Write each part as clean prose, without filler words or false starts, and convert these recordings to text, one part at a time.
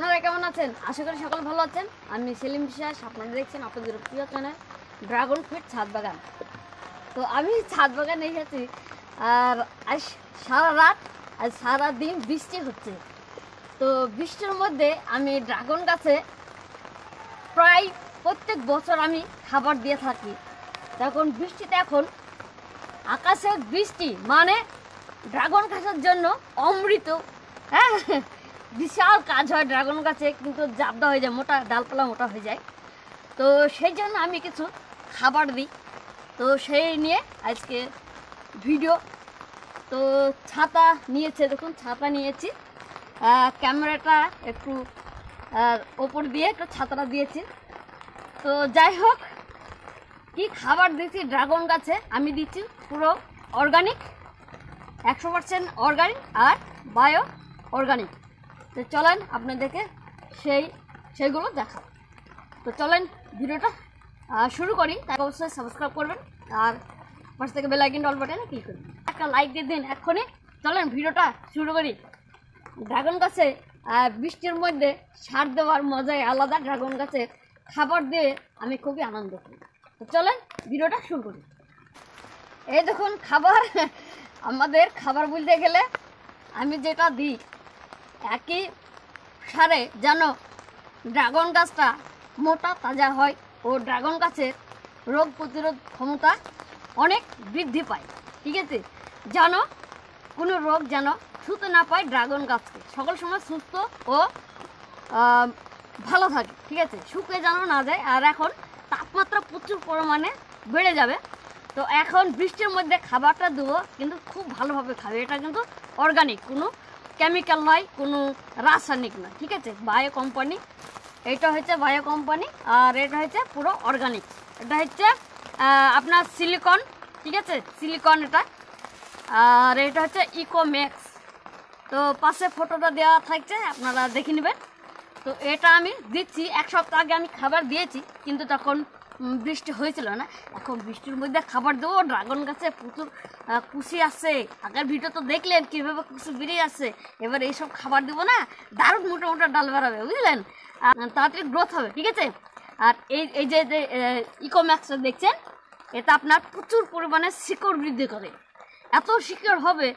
আপনারা কেমন আছেন? আশা করি সকলে ভালো আছেন। আমি সেলিম বিশ্বাস, আপনারা দেখছেন আপনাদের প্রিয় চ্যানেল ড্রাগন ফ্রুট ছাদ বাগান। তো আমি ছাদ বাগানে এসেছি, আর আজ সারা রাত আজ সারা দিন বৃষ্টি হচ্ছে। তো বৃষ্টির মধ্যে আমি ড্রাগন গাছে প্রায় প্রত্যেক বছর আমি খাবার দিয়ে থাকি। তখন বৃষ্টিতে এখন আকাশের বৃষ্টি মানে ড্রাগন গাছের জন্য অমৃত। হ্যাঁ, বিশাল কাজ হয় ড্রাগন গাছে, কিন্তু জাবদা হয়ে যায়, মোটা ডালপালা মোটা হয়ে যায়। তো সেই জন্য আমি কিছু খাবার দিই। তো সেই নিয়ে আজকে ভিডিও। তো ছাতা নিয়েছে, দেখুন ছাতা নিয়েছি, ক্যামেরাটা একটু ওপর দিয়ে একটু ছাতাটা দিয়েছি। তো যাই হোক, কি খাবার দিচ্ছি ড্রাগন গাছে, আমি দিচ্ছি পুরো অর্গানিক, 100% অর্গানিক আর বায়ো অর্গানিক। তো চলেন আপনাদেরকে সেইগুলো দেখাও। তো চলেন ভিডিওটা শুরু করি। তাই অবশ্যই সাবস্ক্রাইব করবেন আর পাশ থেকে বেল আইকন অল বাটনে ক্লিক করবেন, একটা লাইক দিয়ে দিন এক্ষুনি। চলেন ভিডিওটা শুরু করি। ড্রাগন গাছে বৃষ্টির মধ্যে সার দেওয়ার মজাই আলাদা। ড্রাগন গাছে খাবার দিয়ে আমি খুবই আনন্দ করি। তো চলেন ভিডিওটা শুরু করি। এই দেখুন খাবার, আমাদের খাবার বলতে গেলে আমি যেটা দিই একই সারে যেন ড্রাগন গাছটা মোটা তাজা হয় ও ড্রাগন গাছের রোগ প্রতিরোধ ক্ষমতা অনেক বৃদ্ধি পায়। ঠিক আছে, যেন কোনো রোগ যেন ছুঁতে না পায় ড্রাগন গাছকে, সকল সময় সুস্থ ও ভালো থাকে। ঠিক আছে, শুকিয়ে যেন না যায়। আর এখন তাপমাত্রা প্রচুর পরিমাণে বেড়ে যাবে। তো এখন বৃষ্টির মধ্যে খাবারটা দেবো, কিন্তু খুব ভালোভাবে খাবে। এটা কিন্তু অর্গানিক, কোনো কেমিক্যাল নয়, কোনো রাসায়নিক নয়। ঠিক আছে, বায়ো কোম্পানি, এটা হচ্ছে বায়ো কোম্পানি, আর এটা হচ্ছে পুরো অর্গানিক। এটা হচ্ছে আপনার সিলিকন। ঠিক আছে, সিলিকন এটা। আর এটা হচ্ছে ইকোম্যাক্স। তো পাশে ফটোটা দেওয়া থাকছে, আপনারা দেখে নেবেন। তো এটা আমি দিচ্ছি, এক সপ্তাহ আগে আমি খাবার দিয়েছি, কিন্তু তখন বৃষ্টি হয়েছিল না। এখন বৃষ্টির মধ্যে খাবার দেবো, ড্রাগন গাছে প্রচুর কুশি আসছে। আগের ভিডিও তো দেখলেন কীভাবে কুশি বেরিয়ে আসছে। এবার এইসব খাবার দেবো না, দারুণ মোটা মোটা ডাল বেরাবে, বুঝলেন, তাড়াতাড়ি গ্রোথ হবে। ঠিক আছে, আর এই যে ইকোম্যাক্সটা দেখছেন, এটা আপনার প্রচুর পরিমাণে শিকড় বৃদ্ধি করে। এত শিকড় হবে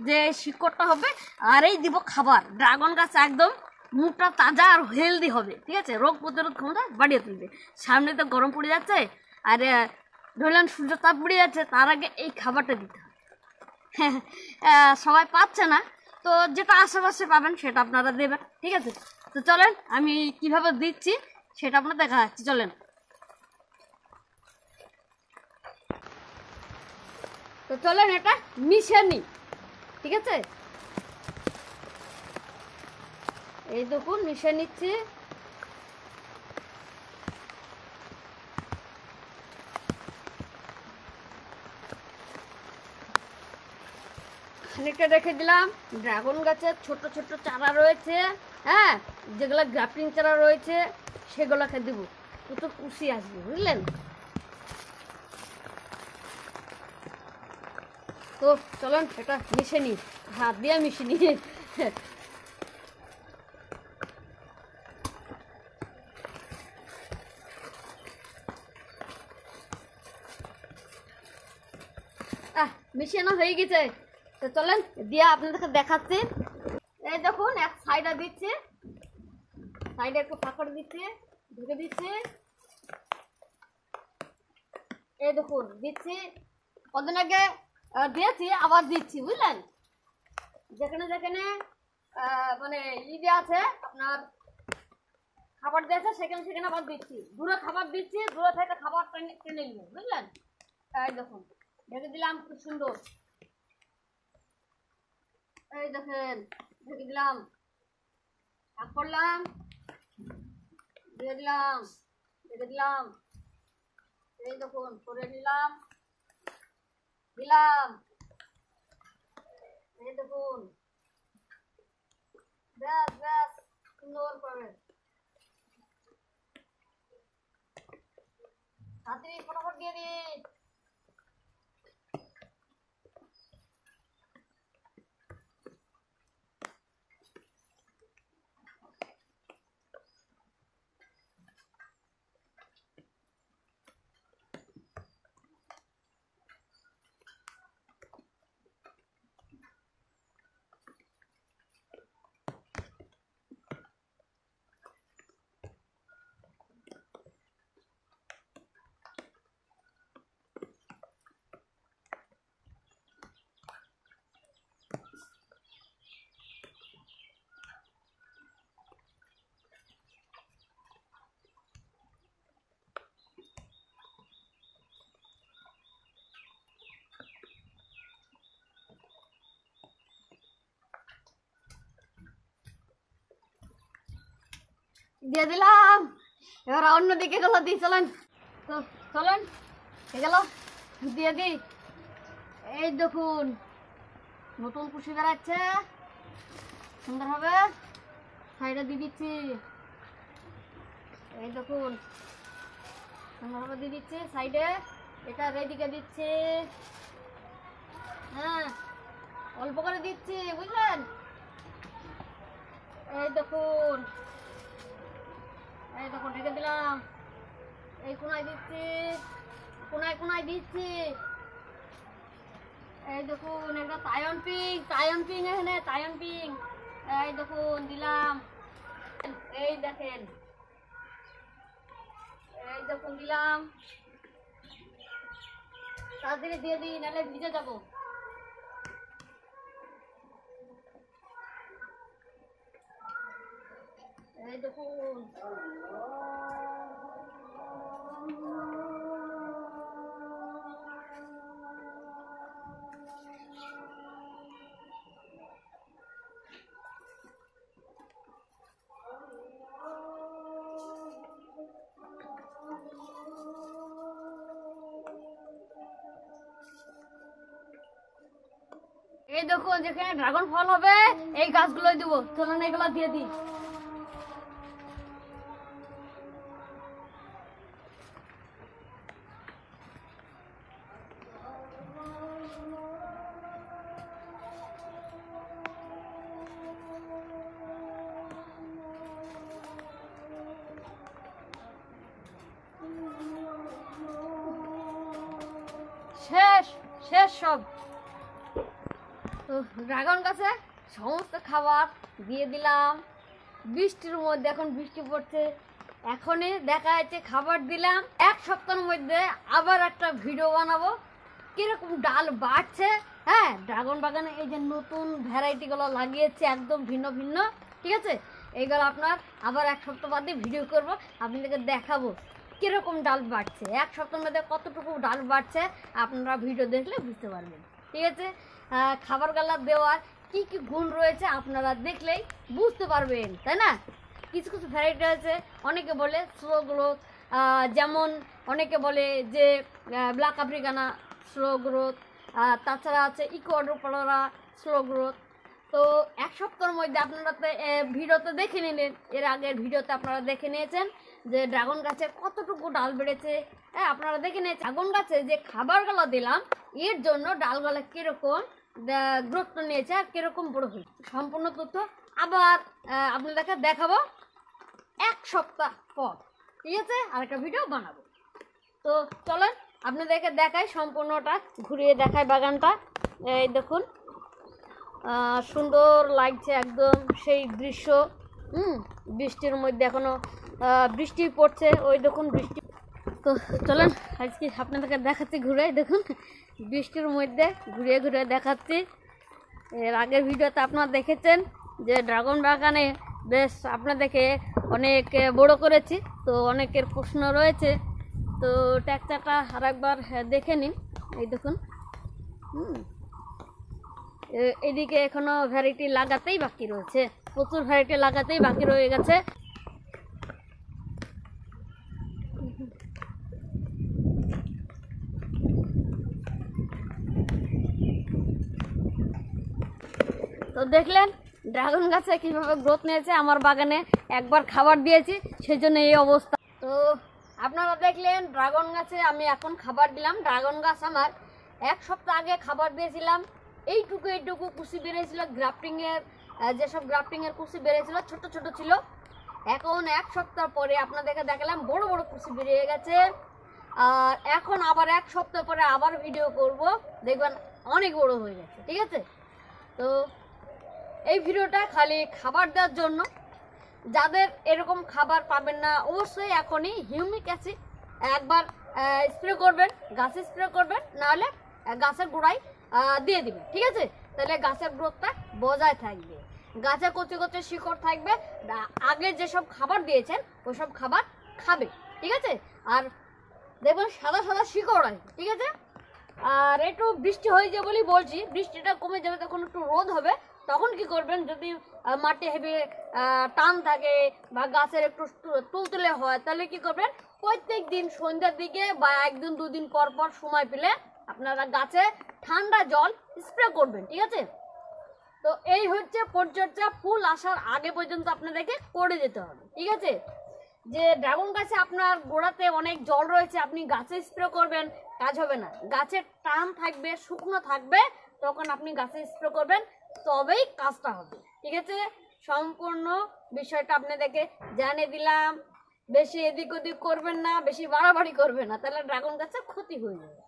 যে শিকড়টা হবে, আর এই দিব খাবার, ড্রাগন গাছ একদম মুখটা তাজা আর হেলদি হবে। ঠিক আছে, রোগ প্রতিরোধ ক্ষমতা বাড়িয়ে তুলবে। সামনে তো গরম পড়ে যাচ্ছে, আর ধরলেন সূর্য তাপ পড়ে যাচ্ছে, তার আগে এই খাবারটা দিতে হবে। সবাই পাচ্ছে না, তো যেটা আশেপাশে পাবেন সেটা আপনারা দেবেন। ঠিক আছে, তো চলেন আমি কিভাবে দিচ্ছি সেটা আপনার দেখা যাচ্ছে। চলেন, তো চলেন এটা মিশিয়ে নিই। ঠিক আছে, এই দেখুন মিশিয়ে নিচ্ছি। খানিকটা রেখে দিলাম। ড্রাগন গাছের ছোট ছোট চারা রয়েছে, হ্যাঁ, যেগুলো গ্রাফটিং চারা রয়েছে সেগুলোকে দেব, প্রচুর কুশি আসবে, বুঝলেন। তো চলেন এটা মিশে নিই, হাত দিয়ে মিশিয়ে নিই। মিশানো হয়ে গেছে। তো চলেন দিয়ে আপনাদেরকে দেখাচ্ছি। এই দেখুন এক সাইডে দিচ্ছে, সাইডে একটু ফাঁকড় দিচ্ছে, ঢুকে দিচ্ছে। এই দেখুন দিচ্ছি, কদিন আগে দিয়েছি, আবার দিচ্ছি, বুঝলেন। যেখানে যেখানে মানে দেওয়া আছে আপনার খাবার দিয়েছে, সেখানে সেখানে আবার দিচ্ছি। দূরে খাবার দিচ্ছি, দূরে থেকে খাবার টেনে নিব, বুঝলেন। এই দেখুন ঢেকে দিলাম, খুব সুন্দর। এই দেখেন ঢেকে দিলাম, ভাগ করলাম, দিয়ে দিলাম, ঢেকে দিলাম। এই দেখুন করে নিলাম, দিলাম। এই দেখুন, ব্যাস ব্যাস, সুন্দর করে তাড়াতাড়ি ফটাফট দিয়ে দিন। দিয়ে দিলাম। এবার অন্যদিকে গেল দিই, চলেন তো চলেন গেল দিয়ে দিই। এই দেখুন নতুন কুশি বেড়াচ্ছে, সুন্দর হবে। সাইডে দিয়ে দিচ্ছি, এই দেখুন সুন্দরভাবে দিয়ে দিচ্ছি সাইডে। এটা রেডিকে দিচ্ছি, হ্যাঁ অল্প করে দিচ্ছি, বুঝলেন। এই দেখুন ঢেকে দিলাম। এই কোনায় দিচ্ছি, কোনায় কোনায় দিচ্ছি। এই দেখুন একটা তায়ন পিং এখানে তায়ন পিং। এই দেখুন দিলাম, এই দেখেন, এই দেখুন দিলাম। তাড়াতাড়ি দিয়ে দিই নাহলে ভিজে যাবো। এই দেখুন এই দেখুন যেখানে ড্রাগন ফল হবে এই গাছগুলোই দেবো। চলুন এগুলো দিয়ে দিই। শেষ শেষ সব। তো ড্রাগন গাছে সমস্ত খাবার দিয়ে দিলাম। বৃষ্টির মধ্যে, এখন বৃষ্টি পড়ছে, এখনই দেখা যাচ্ছে খাবার দিলাম। এক সপ্তাহের মধ্যে আবার একটা ভিডিও বানাবো কিরকম ডাল বাড়ছে। হ্যাঁ, ড্রাগন বাগানে এই যে নতুন ভ্যারাইটিগুলো লাগিয়েছে একদম ভিন্ন ভিন্ন, ঠিক আছে। এইগুলো আপনার আবার এক সপ্তাহ বাদে ভিডিও করব, আপনাদেরকে দেখাবো কিরকম ডাল বাড়ছে। এক সপ্তাহের মধ্যে কতটুকু ডাল বাড়ছে আপনারা ভিডিও দেখলে বুঝতে পারবেন, ঠিক আছে। খাবার গালা দেওয়ার কি কি গুণ রয়েছে আপনারা দেখলেই বুঝতে পারবেন, তাই না। কিছু কিছু ভ্যারাইটি আছে, অনেকে বলে স্লো গ্রোথ, যেমন অনেকে বলে যে ব্ল্যাক আফ্রিকানা স্লো গ্রোথ, তাছাড়া আছে ইকুয়াডোরা স্লো গ্রোথ। তো এক সপ্তাহের মধ্যে আপনারা তো ভিডিওতে দেখে নিলেন, এর আগের ভিডিওতে আপনারা দেখে নিয়েছেন যে ড্রাগন গাছে কতটুকু ডাল বেড়েছে। হ্যাঁ, আপনারা দেখে নিয়েছেন ড্রাগন গাছে যে খাবারগুলো দিলাম এর জন্য ডালগুলো কীরকম গ্রোথ নিয়েছে আর কীরকম বড় হয়েছে। সম্পূর্ণ তথ্য আবার আপনাদেরকে দেখাবো এক সপ্তাহ পর, ঠিক আছে। আরেকটা ভিডিও বানাবো। তো চলেন আপনাদেরকে দেখাই, সম্পূর্ণটা ঘুরিয়ে দেখাই বাগানটা। এই দেখুন সুন্দর লাগছে একদম সেই দৃশ্য। বৃষ্টির মধ্যে এখনো বৃষ্টি পড়ছে, ওই দেখুন বৃষ্টি। তো চলেন আজকে আপনাদেরকে দেখাচ্ছি ঘুরে, দেখুন বৃষ্টির মধ্যে ঘুরিয়ে ঘুরিয়ে দেখাচ্ছি। এর আগের ভিডিওতে আপনারা দেখেছেন যে ড্রাগন বাগানে বেশ আপনাদেরকে অনেক বড় করেছি, তো অনেকের প্রশ্ন রয়েছে, তো ট্যাকচারটা আর একবার দেখে নিন। এই দেখুন এদিকে এখনো ভ্যারাইটি লাগাতেই বাকি রয়েছে, প্রচুর ভ্যারাইটি লাগাতেই বাকি রয়ে গেছে। তো দেখলেন ড্রাগন গাছে কীভাবে গ্রোথ নিয়েছে। আমার বাগানে একবার খাবার দিয়েছি সেই জন্য এই অবস্থা। তো আপনারা দেখলেন ড্রাগন গাছে আমি এখন খাবার দিলাম। ড্রাগন গাছ আমার এক সপ্তাহ আগে খাবার দিয়েছিলাম, এইটুকু কুশি বেরিয়েছিল গ্রাফটিংয়ের, যেসব গ্রাফটিংয়ের কুশি বেরিয়েছিল ছোট ছোট ছিল। এখন এক সপ্তাহ পরে আপনাদেরকে দেখালাম বড় বড় কুশি বেরিয়ে গেছে। আর এখন আবার এক সপ্তাহ পরে আবার ভিডিও করব, দেখবেন অনেক বড় হয়ে গেছে, ঠিক আছে। তো এই ভিডিওটা খালি খাবার দেওয়ার জন্য, যাদের এরকম খাবার পাবেন না অবশ্যই এখনই হিউমিক অ্যাসিড একবার স্প্রে করবেন, গাছে স্প্রে করবেন, নাহলে গাছের গোড়ায় দিয়ে দিবেন, ঠিক আছে। তাহলে গাছের গ্রোথটা বজায় থাকবে, গাছে কচি কচি শিকড় থাকবে, আগে যেসব খাবার দিয়েছেন ওইসব খাবার খাবে, ঠিক আছে। আর দেখবেন সাদা সাদা শিকড় হয়, ঠিক আছে। আর একটু বৃষ্টি হয়ে যাবে বলেই বলছি, বৃষ্টিটা কমে যাবে, তখন একটু রোদ হবে, তখন কি করবেন, যদি মাটি হেভি টান থাকে বা গাছের একটু তুলতুলে হয়, তাহলে কি করবেন, প্রত্যেক দিন সন্ধ্যার দিকে বা একদিন দুদিন পর পর সময় পেলে আপনারা গাছে ঠান্ডা জল স্প্রে করবেন, ঠিক আছে। তো এই হচ্ছে পরিচর্যা, ফুল আসার আগে পর্যন্ত আপনাদেরকে করে যেতে হবে, ঠিক আছে। যে ড্রাগন গাছে আপনার গোড়াতে অনেক জল রয়েছে, আপনি গাছে স্প্রে করবেন, কাজ হবে না। গাছের টান থাকবে, শুকনো থাকবে, তখন আপনি গাছে স্প্রে করবেন, তবেই কাজটা হবে, ঠিক আছে। সম্পূর্ণ বিষয়টা আপনাদেরকে জানিয়ে দিলাম। বেশি এদিক ওদিক করবেন না, বেশি বাড়াবাড়ি করবেন না, তাহলে ড্রাগন গাছের ক্ষতি হয়ে যাবে।